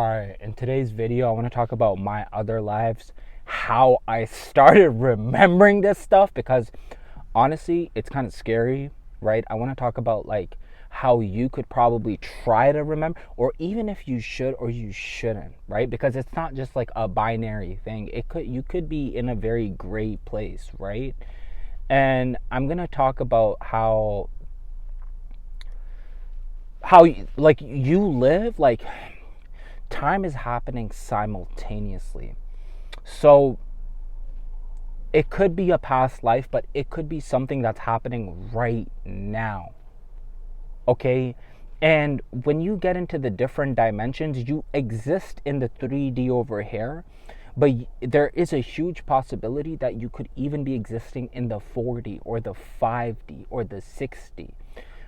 Alright, in today's video, I want to talk about my other lives, how I started remembering this stuff, because honestly, it's kind of scary, right? I want to talk about like how you could probably try to remember, or even if you should or you shouldn't, right? Because it's not just like a binary thing. You could be in a very gray place, right? And I'm going to talk about how like you live, like time is happening simultaneously. So it could be a past life, but it could be something that's happening right now. Okay? And when you get into the different dimensions, you exist in the 3D over here, but there is a huge possibility that you could even be existing in the 4D or the 5D or the 6D,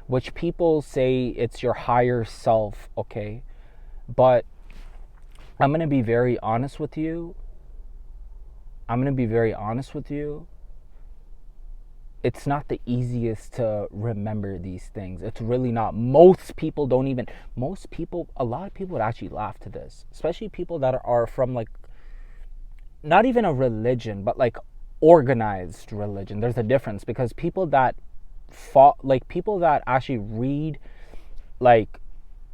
which people say it's your higher self, okay? But I'm going to be very honest with you. It's not the easiest to remember these things. It's really not. Most people, a lot of people would actually laugh to this, especially people that are from like, not even a religion, but like organized religion. There's a difference, because people that actually read like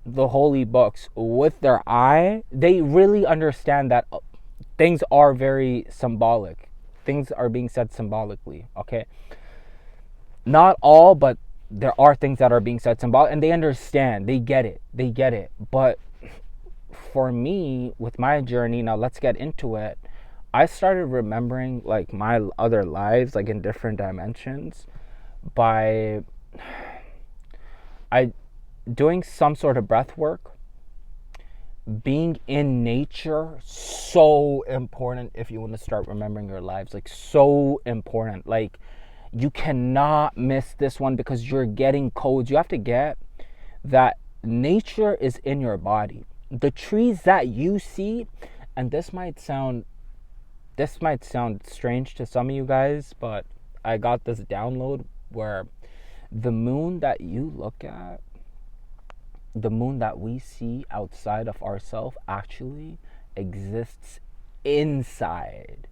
the holy books with their eye, they really understand that things are very symbolic. Things are being said symbolically, okay? Not all, but there are things that are being said symbolic, and they understand. They get it. But for me, with my journey, now let's get into it. I started remembering like my other lives, like in different dimensions, by I doing some sort of breath work. Being in nature, so important if you want to start remembering your lives. Like, so important. Like, you cannot miss this one, because you're getting codes. You have to get that nature is in your body. The trees that you see, and this might sound strange to some of you guys, but I got this download where the moon that you look at, the moon that we see outside of ourselves, actually exists inside.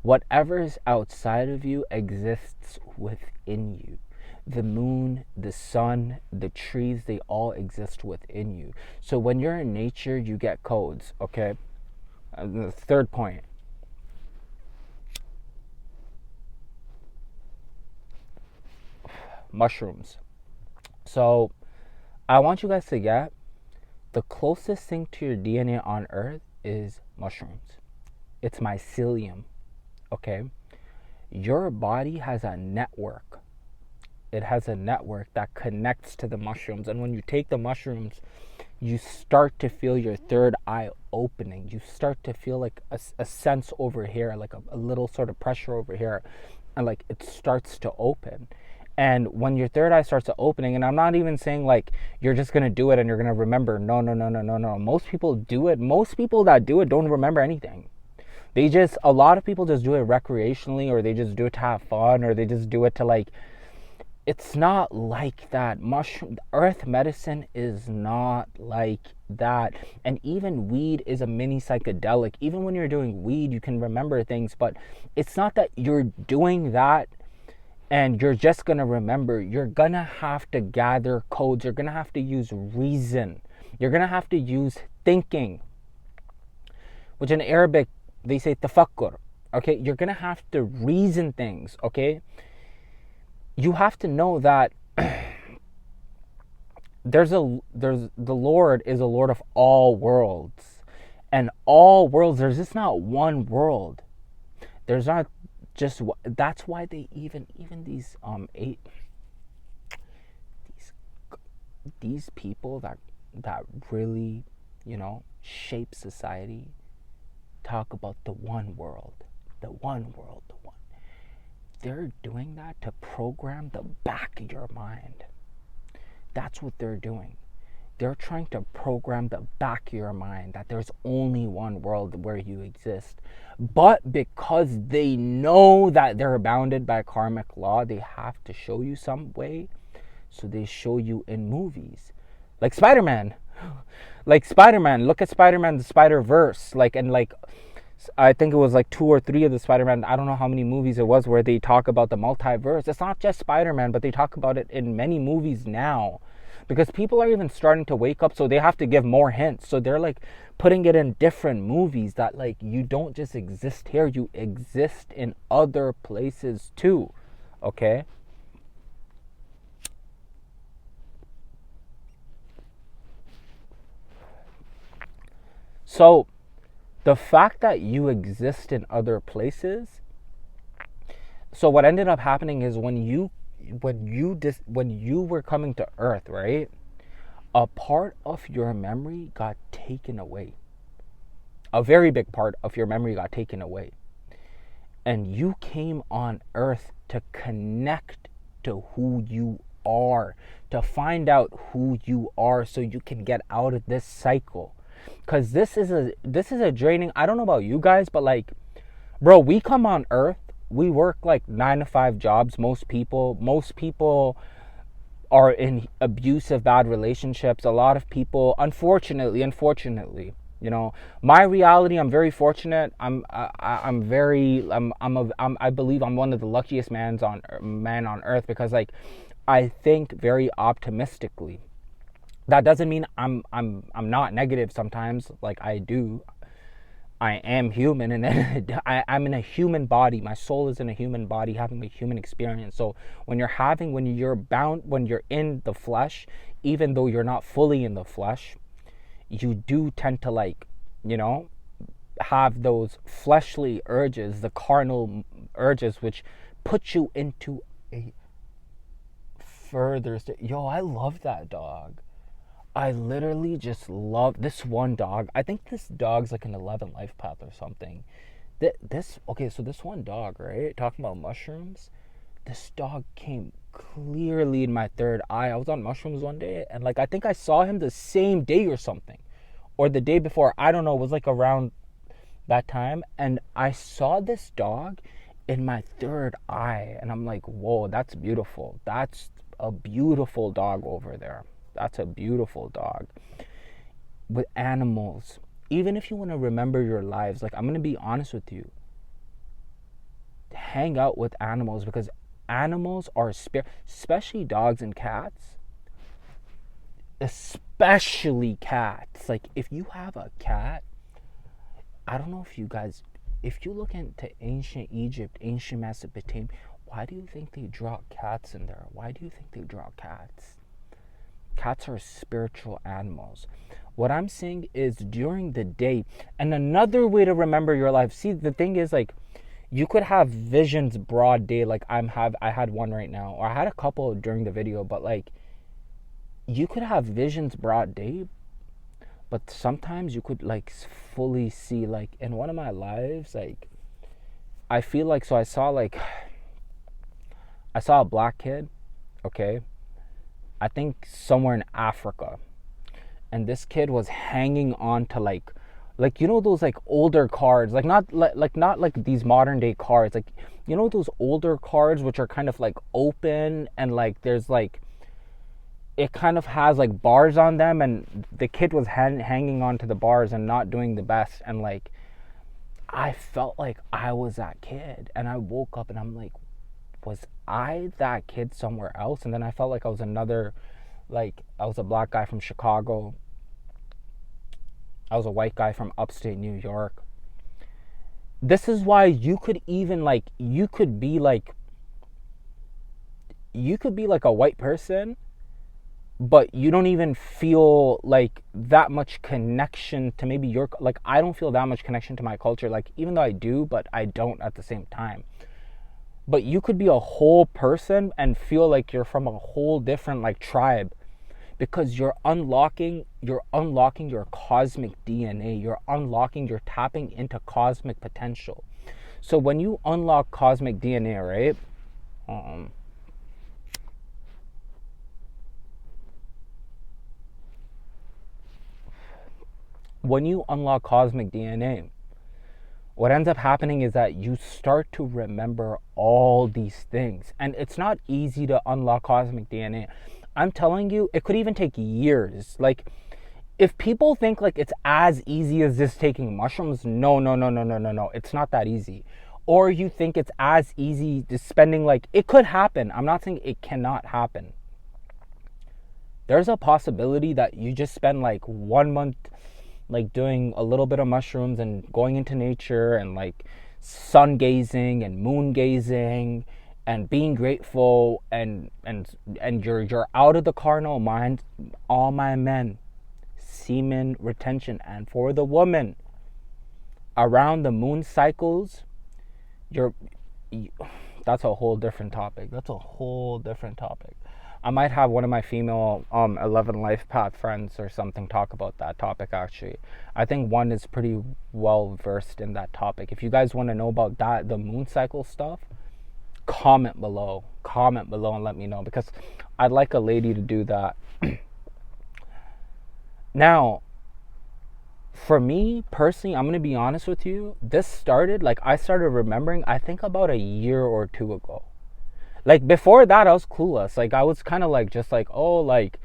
Whatever is outside of you exists within you. The moon, the sun, the trees, they all exist within you. So when you're in nature, you get codes, okay? The third point. Mushrooms. So I want you guys to get, the closest thing to your DNA on Earth is mushrooms. It's mycelium, okay? Your body has a network. It has a network that connects to the mushrooms. And when you take the mushrooms, you start to feel your third eye opening. You start to feel like a sense over here, like a little sort of pressure over here. And like it starts to open. And when your third eye starts to opening, and I'm not even saying like you're just going to do it and you're going to remember. No. Most people do it. Most people that do it don't remember anything. A lot of people just do it recreationally, or they just do it to have fun, or they just do it to like, it's not like that. Earth medicine is not like that. And even weed is a mini psychedelic. Even when you're doing weed, you can remember things, but it's not that you're doing that and you're just going to remember. You're going to have to gather codes. You're going to have to use reason. You're going to have to use thinking, which in Arabic, they say tafakkur. Okay? You're going to have to reason things, okay? You have to know that the Lord is a Lord of all worlds. And all worlds, there's just not one world. There's not just, that's why they even these people that really, shape society, talk about the one world. They're doing that to program the back of your mind. That's what they're doing. They're trying to program the back of your mind that there's only one world where you exist. But because they know that they're bounded by karmic law, they have to show you some way. So they show you in movies. Like Spider-Man. Like Spider-Man, look at Spider-Man the Spider-Verse, like, and like I think it was like 2 or 3 of the Spider-Man, I don't know how many movies it was, where they talk about the multiverse. It's not just Spider-Man, but they talk about it in many movies now, because people are even starting to wake up, so they have to give more hints. So they're like putting it in different movies, that like you don't just exist here, you exist in other places too. Okay? So the fact that you exist in other places, so what ended up happening is when you were coming to earth, right, a part of your memory got taken away. A very big part of your memory got taken away, and you came on earth to connect to who you are, to find out who you are, so you can get out of this cycle. Because this is a draining, I don't know about you guys, but like, bro, we come on earth, we work like 9 to 5 jobs. Most people are in abusive, bad relationships. A lot of people, unfortunately, my reality, I'm very fortunate. I believe I'm one of the luckiest man on earth, because like I think very optimistically. That doesn't mean I'm not negative sometimes. Like I do. I am human, and I'm in a human body. My soul is in a human body, having a human experience. So when you're in the flesh, even though you're not fully in the flesh, you do tend to, like, you know, have those fleshly urges, the carnal urges, which put you into a further state. Yo, I love that dog. I literally just love this one dog. I think this dog's like an 11 life path or something. Okay, so this one dog, right? Talking about mushrooms, this dog came clearly in my third eye. I was on mushrooms one day, and like I think I saw him the same day or something, or the day before. I don't know. It was like around that time, and I saw this dog in my third eye, and I'm like, whoa, that's beautiful. That's a beautiful dog over there. That's a beautiful dog. With animals, even if you want to remember your lives, like, I'm going to be honest with you, hang out with animals, because animals are especially dogs and cats. Especially cats. Like, if you have a cat, I don't know if you guys, if you look into ancient Egypt, ancient Mesopotamia, why do you think they draw cats in there? Why do you think they draw cats? Cats are spiritual animals. What I'm saying is, during the day, and another way to remember your life. See, the thing is, like, you could have visions broad day, like I had one right now, or I had a couple during the video, but like, you could have visions broad day, but sometimes you could like fully see, like in one of my lives, like I feel like, so I saw a black kid, okay, I think somewhere in Africa, and this kid was hanging on to like, you know, those like older cards, like not like these modern day cards, like, you know, those older cards which are kind of like open, and like there's like, it kind of has like bars on them, and the kid was hanging on to the bars and not doing the best, and like I felt like I was that kid, and I woke up and I'm like, was I that kid somewhere else? And then I felt like I was another, like I was a black guy from Chicago, I was a white guy from upstate New York. This is why you could even like, you could be like a white person, but you don't even feel like that much connection to maybe your, like I don't feel that much connection to my culture, like even though I do, but I don't at the same time. But you could be a whole person and feel like you're from a whole different like tribe, because you're unlocking your cosmic DNA. You're tapping into cosmic potential. So when you unlock cosmic DNA, right? When you unlock cosmic DNA, what ends up happening is that you start to remember all these things. And it's not easy to unlock cosmic DNA. I'm telling you, it could even take years. Like, if people think like it's as easy as just taking mushrooms, no, no, no, no, no, no, no. It's not that easy. Or you think it's as easy just spending like, it could happen. I'm not saying it cannot happen. There's a possibility that you just spend like 1 month like doing a little bit of mushrooms and going into nature and like sun gazing and moon gazing and being grateful and you're out of the carnal mind. All my men, semen retention. And for the woman, around the moon cycles, that's a whole different topic. I might have one of my female 11 life path friends or something talk about that topic. Actually, I think one is pretty well versed in that topic. If you guys want to know about that, the moon cycle stuff, comment below and let me know, because I'd like a lady to do that. Now, for me personally, I'm gonna be honest with you, this started, like, I started remembering, I think about a year or two ago. Like, before that, I was clueless. Like, I was kind of like, just like, oh, like,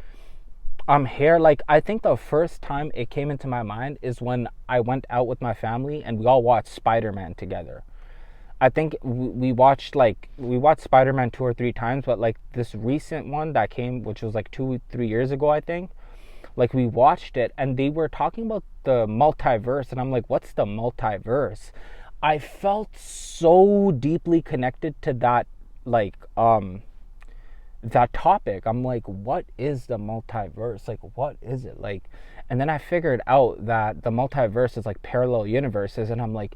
I'm here. Like, I think the first time it came into my mind is when I went out with my family and we all watched Spider-Man together. I think we watched Spider-Man 2 or 3 times, but like this recent one that came, which was like 2-3 years ago, I think, like, we watched it and they were talking about the multiverse, and I'm like, what's the multiverse? I felt so deeply connected to that, like, that topic. I'm like, what is the multiverse? Like, what is it? Like, and then I figured out that the multiverse is like parallel universes, and I'm like,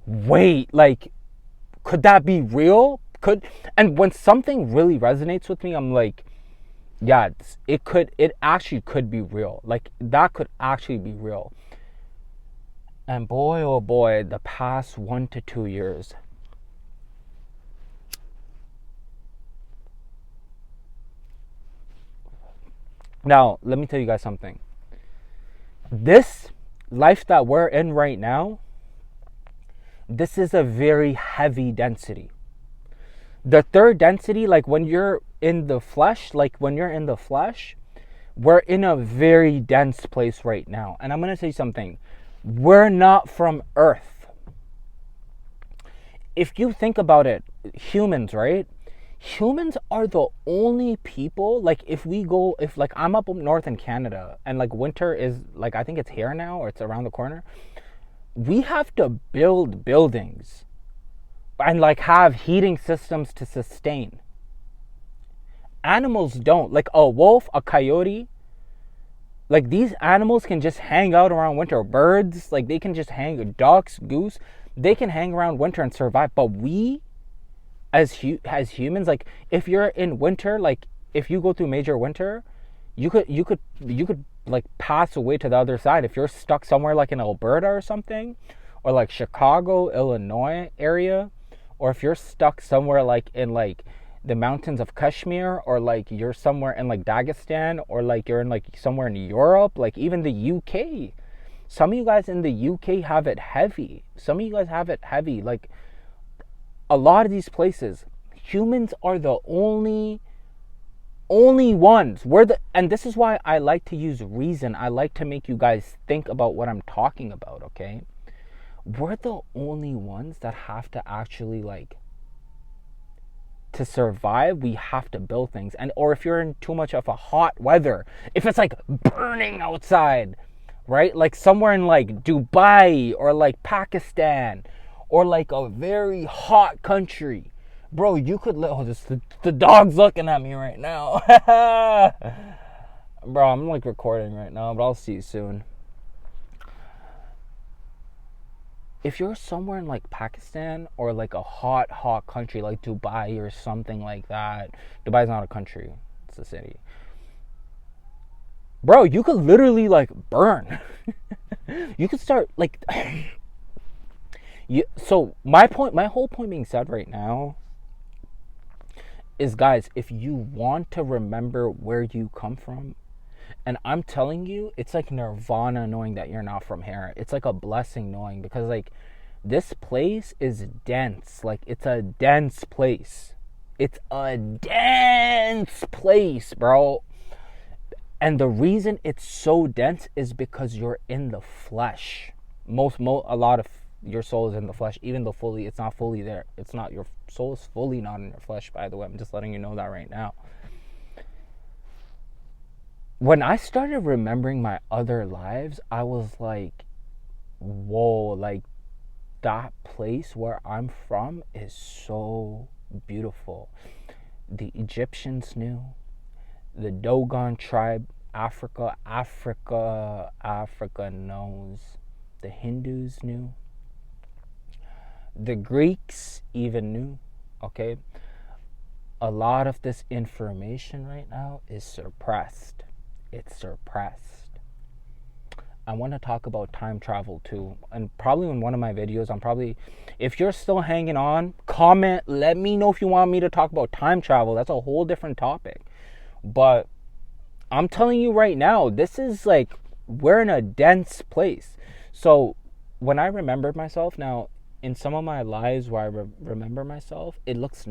wait, like, could that be real? And when something really resonates with me, I'm like, yeah, it actually could be real. Like, that could actually be real. And boy, oh boy, the past 1 to 2 years, now, let me tell you guys something. This life that we're in right now, this is a very heavy density. The third density, like when you're in the flesh, we're in a very dense place right now. And I'm going to say something. We're not from Earth. If you think about it, humans, right? Humans are the only people, like, if like, I'm up north in Canada and like winter is like, I think it's here now or it's around the corner. We have to build buildings and like have heating systems to sustain. Animals don't. Like a wolf, a coyote, like, these animals can just hang out around winter. Birds, like, they can just hang, ducks, goose, they can hang around winter and survive. But we as humans, like, if you're in winter, like, if you go through major winter, you could like pass away to the other side if you're stuck somewhere like in Alberta or something, or like Chicago, Illinois area, or if you're stuck somewhere like in like the mountains of Kashmir, or like you're somewhere in like Dagestan, or like you're in like somewhere in Europe, like even the UK. Some of you guys in the UK have it heavy. Like, a lot of these places, humans are the only ones. And this is why I like to use reason. I like to make you guys think about what I'm talking about, okay? We're the only ones that have to actually, like, to survive, we have to build things. And or if you're in too much of a hot weather, if it's like burning outside, right? Like somewhere in like Dubai or like Pakistan or like a very hot country, bro, you could the dog's looking at me right now. Bro, I'm like recording right now, but I'll see you soon. If you're somewhere in like Pakistan or like a hot country like Dubai or something like that, Dubai's not a country, it's a city, bro, you could literally like burn. You could start like so my whole point being said right now is, guys, if you want to remember where you come from, and I'm telling you, it's like nirvana knowing that you're not from here. It's like a blessing knowing, because like this place is dense. Like, it's a dense place. It's a dense place, bro. And the reason it's so dense is because you're in the flesh. A lot of your soul is in the flesh, even though it's not fully there. It's not, your soul is fully not in your flesh, by the way. I'm just letting you know that right now. When I started remembering my other lives, I was like, whoa, like that place where I'm from is so beautiful. The Egyptians knew, the Dogon tribe, Africa knows. The Hindus knew. The Greeks even knew. Okay? A lot of this information right now is suppressed. It's suppressed. I want to talk about time travel too. And probably in one of my videos, if you're still hanging on, comment, let me know if you want me to talk about time travel. That's a whole different topic. But I'm telling you right now, this is like, we're in a dense place. So when I remembered myself, now in some of my lives where I remember myself, it looks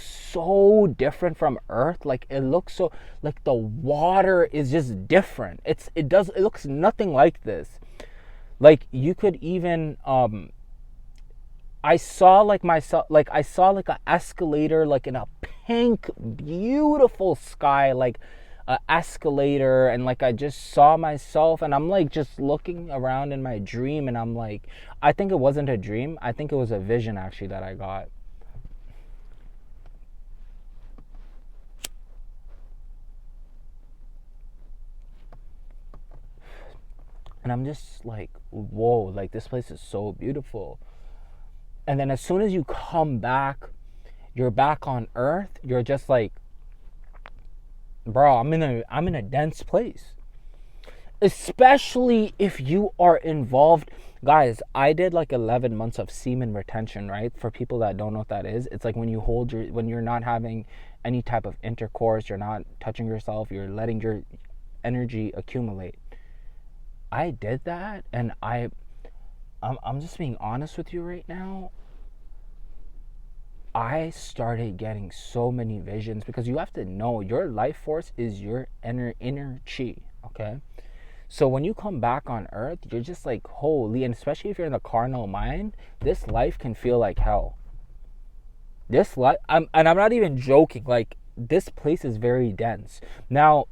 so different from Earth. Like it looks so, like the water is just different. It looks nothing like this. Like you could even I saw like an escalator, like in a pink, beautiful sky, like an escalator, and like I just saw myself, and I'm like just looking around in my dream, and I'm like, I think it wasn't a dream. I think it was a vision actually that I got. And I'm just like, whoa, like this place is so beautiful. And then as soon as you come back, you're back on Earth, you're just like, bro, I'm in a dense place. Especially if you are involved. Guys, I did like 11 months of semen retention, right? For people that don't know what that is, it's like when you're not having any type of intercourse, you're not touching yourself, you're letting your energy accumulate. I did that, and I'm just being honest with you right now. I started getting so many visions, because you have to know your life force is your inner chi, okay? So when you come back on Earth, you're just like, holy, and especially if you're in the carnal mind, this life can feel like hell. I'm not even joking, like this place is very dense. Now,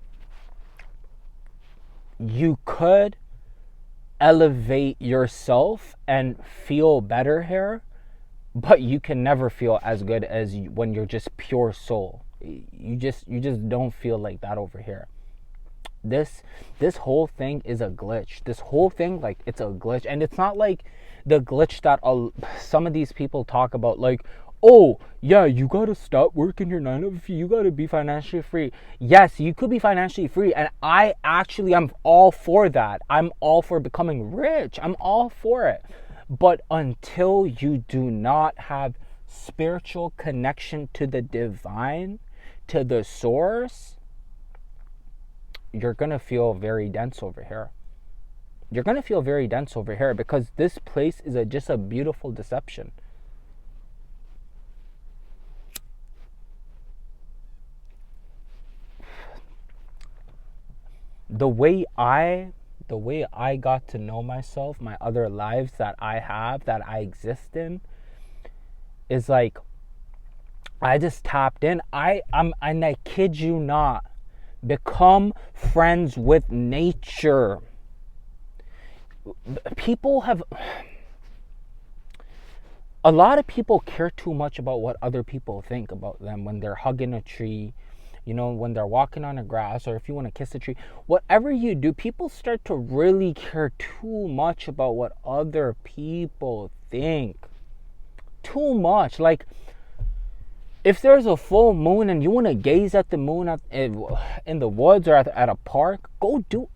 you could elevate yourself and feel better here, but you can never feel as good as when you're just pure soul. You just don't feel like that over here. This whole thing is a glitch. This whole thing, like, it's a glitch. And it's not like the glitch that some of these people talk about, like, oh yeah, you gotta stop working your 9 to 5, you gotta be financially free. Yes, you could be financially free, and I'm all for that. I'm all for becoming rich. I'm all for it. But until you do not have spiritual connection to the divine, to the source, you're going to feel very dense over here. You're going to feel very dense over here, because this place is just a beautiful deception. The way I got to know myself, my other lives that I exist in, is like, I just tapped in. And I kid you not, become friends with nature. A lot of people care too much about what other people think about them when they're hugging a tree, when they're walking on the grass, or if you want to kiss a tree. Whatever you do, people start to really care too much about what other people think. Too much. Like, if there's a full moon and you want to gaze at the moon in the woods or at a park, go do.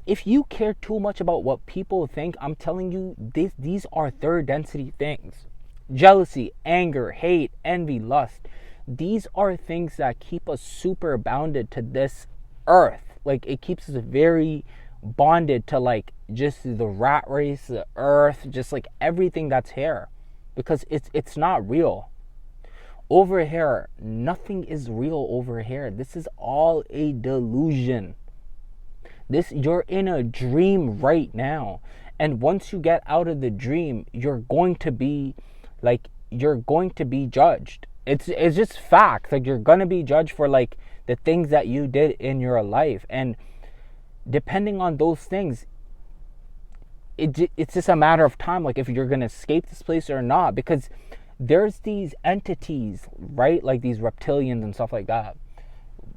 If you care too much about what people think, I'm telling you, these are third density things. Jealousy, anger, hate, envy, lust. These are things that keep us super bounded to this earth. Like, it keeps us very bonded to, like, just the rat race, the earth, just like everything that's here, because it's not real. Over here, nothing is real over here. This is all a delusion. You're in a dream right now. And once you get out of the dream, you're going to be judged. It's just fact. Like, you're going to be judged for like the things that you did in your life, and depending on those things, it's just a matter of time, like if you're going to escape this place or not, because there's these entities, right? Like these reptilians and stuff like that.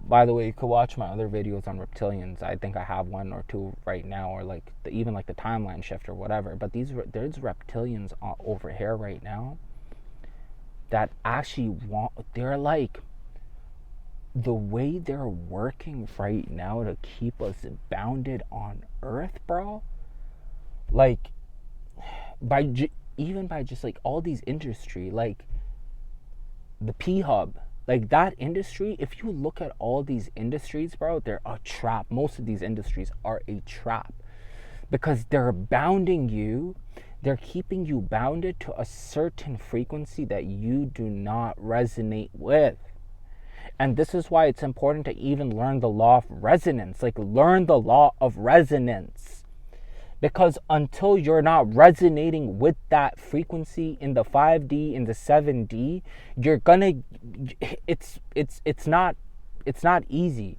By the way, you could watch my other videos on reptilians. I think I have one or two right now, or like even like the timeline shift or whatever. But there's reptilians over here right now that actually they're like, the way they're working right now to keep us bounded on Earth, bro. Like, even by just like all these industry, like the P Hub, like that industry. If you look at all these industries, bro, they're a trap. Most of these industries are a trap because they're bounding you. They're keeping you bounded to a certain frequency that you do not resonate with. And this is why it's important to even learn the law of resonance. Like, learn the law of resonance. Because until you're not resonating with that frequency in the 5D, in the 7D, you're gonna, it's not easy.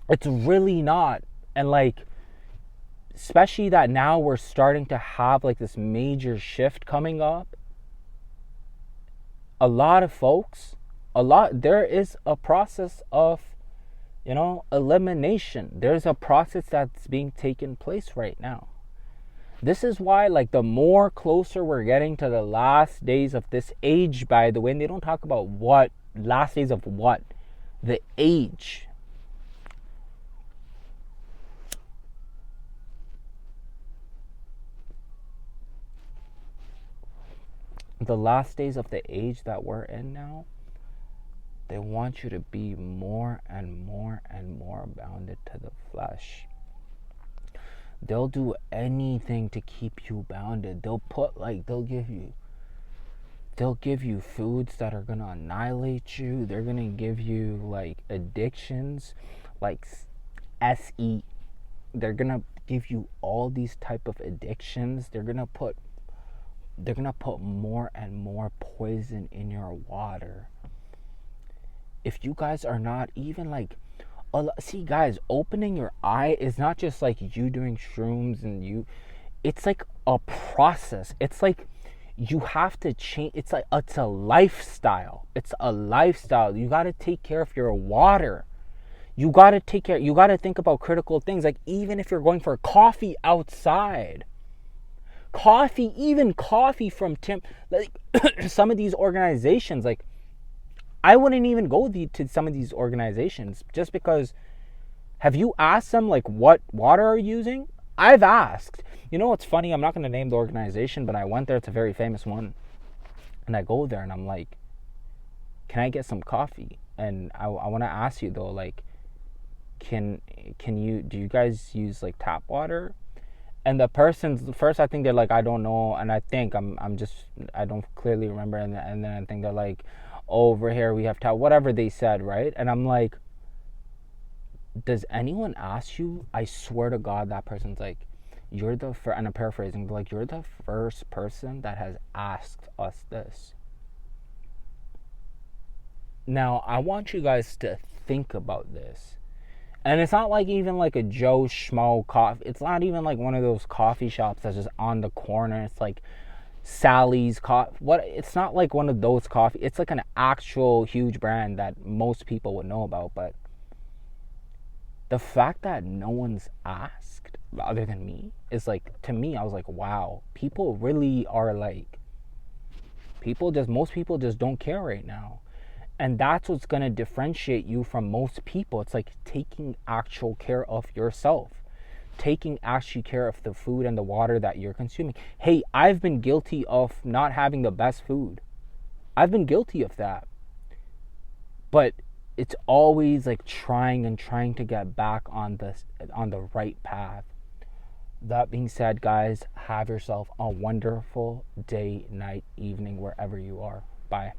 It's really not. And like, especially that now we're starting to have like this major shift coming up. A lot of folks, there is a process of, elimination. There's a process that's being taken place right now. This is why, like, the more closer we're getting to the last days of this age, by the way, and they don't talk about what, last days of what, the age. The last days of the age that we're in now, they want you to be more and more and more bounded to the flesh. They'll do anything to keep you bounded. They'll give you foods that are gonna annihilate you. They're gonna give you like addictions, like SE. They're gonna give you all these type of addictions. They're gonna put more and more poison in your water. If you guys are not even like, see guys, opening your eye is not just like you doing shrooms and it's like a process. It's like you have to change. It's a lifestyle. It's a lifestyle. You got to take care of your water. You got to think about critical things. Like, even if you're going for coffee outside, even coffee from like some of these organizations, like, I wouldn't even go to some of these organizations just because. Have you asked them like what water are you using? I've asked. You know what's funny? I'm not going to name the organization, but I went there. It's a very famous one. And I go there and I'm like, can I get some coffee? And I want to ask you though, like, do you guys use like tap water? And the person's first, I think they're like, I don't know. And I think I don't clearly remember. And then I think they're like, over here we have tap, whatever they said, right? And I'm like, does anyone ask you? I swear to God, that person's like, you're the first, and I'm paraphrasing, but like, you're the first person that has asked us this. Now, I want you guys to think about this. And it's not like even like a Joe Schmo coffee. It's not even like one of those coffee shops that's just on the corner. It's like Sally's coffee. It's not like one of those coffee. It's like an actual huge brand that most people would know about. But the fact that no one's asked other than me is like, to me, I was like, wow, people really are like, most people just don't care right now. And that's what's going to differentiate you from most people. It's like taking actual care of yourself. Taking actually care of the food and the water that you're consuming. Hey, I've been guilty of not having the best food. I've been guilty of that. But it's always like trying to get back on the right path. That being said, guys, have yourself a wonderful day, night, evening, wherever you are. Bye.